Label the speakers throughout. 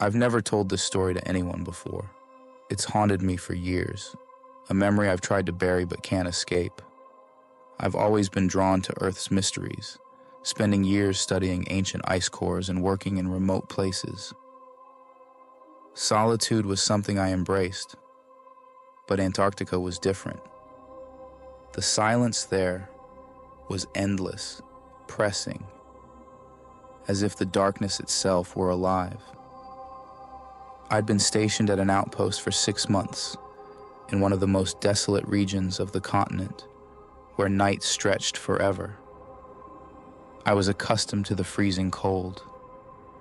Speaker 1: I've never told this story to anyone before. It's haunted me for years, a memory I've tried to bury but can't escape. I've always been drawn to Earth's mysteries, spending years studying ancient ice cores and working in remote places. Solitude was something I embraced, but Antarctica was different. The silence there was endless, pressing, as if the darkness itself were alive. I'd been stationed at an outpost for 6 months in one of the most desolate regions of the continent, where night stretched forever. I was accustomed to the freezing cold,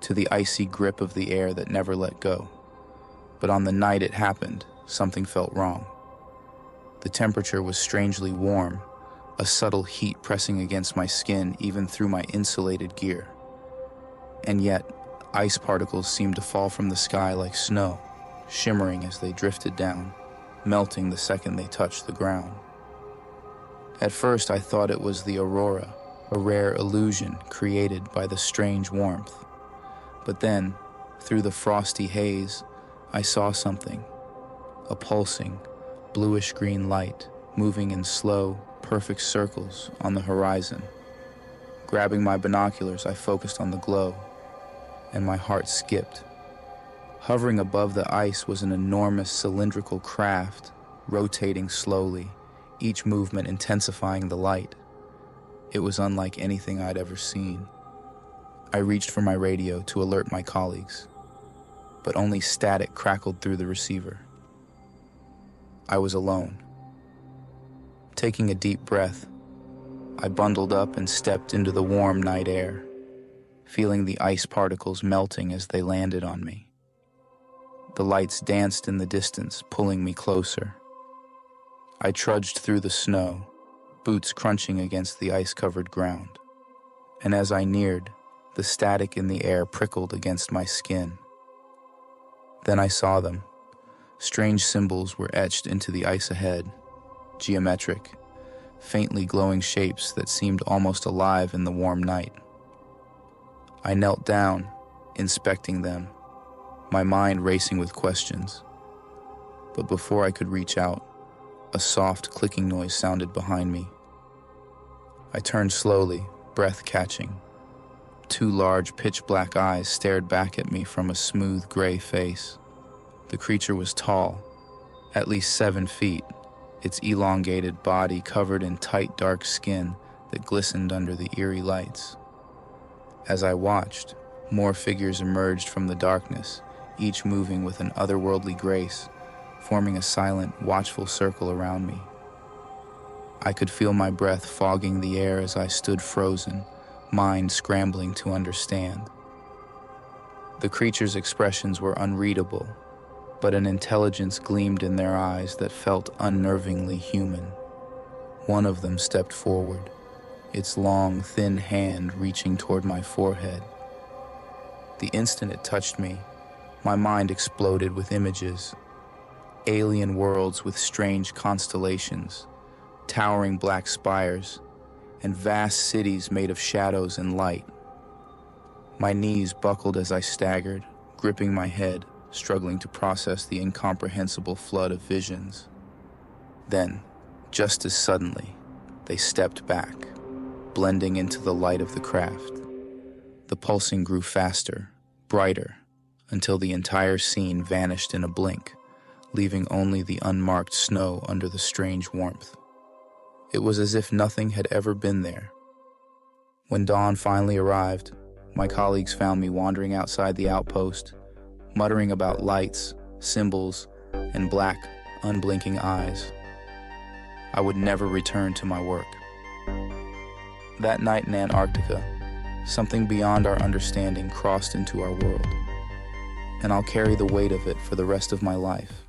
Speaker 1: to the icy grip of the air that never let go. But on the night it happened, something felt wrong. The temperature was strangely warm, a subtle heat pressing against my skin even through my insulated gear. And yet, ice particles seemed to fall from the sky like snow, shimmering as they drifted down, melting the second they touched the ground. At first, I thought it was the aurora, a rare illusion created by the strange warmth. But then, through the frosty haze, I saw something, a pulsing, bluish-green light moving in slow, perfect circles on the horizon. Grabbing my binoculars, I focused on the glow, and my heart skipped. Hovering above the ice was an enormous cylindrical craft, rotating slowly, each movement intensifying the light. It was unlike anything I'd ever seen. I reached for my radio to alert my colleagues, but only static crackled through the receiver. I was alone. Taking a deep breath, I bundled up and stepped into the warm night air, feeling the ice particles melting as they landed on me. The lights danced in the distance, pulling me closer. I trudged through the snow, boots crunching against the ice-covered ground. And as I neared, the static in the air prickled against my skin. Then I saw them. Strange symbols were etched into the ice ahead, geometric, faintly glowing shapes that seemed almost alive in the warm night. I knelt down, inspecting them, my mind racing with questions. But before I could reach out, a soft clicking noise sounded behind me. I turned slowly, breath catching. 2 large pitch-black eyes stared back at me from a smooth gray face. The creature was tall, at least 7 feet, its elongated body covered in tight dark skin that glistened under the eerie lights. As I watched, more figures emerged from the darkness, each moving with an otherworldly grace, forming a silent, watchful circle around me. I could feel my breath fogging the air as I stood frozen, mind scrambling to understand. The creature's expressions were unreadable, but an intelligence gleamed in their eyes that felt unnervingly human. One of them stepped forward, its long, thin hand reaching toward my forehead. The instant it touched me, my mind exploded with images. Alien worlds with strange constellations, towering black spires, and vast cities made of shadows and light. My knees buckled as I staggered, gripping my head, struggling to process the incomprehensible flood of visions. Then, just as suddenly, they stepped back, blending into the light of the craft. The pulsing grew faster, brighter, until the entire scene vanished in a blink, leaving only the unmarked snow under the strange warmth. It was as if nothing had ever been there. When dawn finally arrived, my colleagues found me wandering outside the outpost, muttering about lights, symbols, and black, unblinking eyes. I would never return to my work. That night in Antarctica, something beyond our understanding crossed into our world, and I'll carry the weight of it for the rest of my life.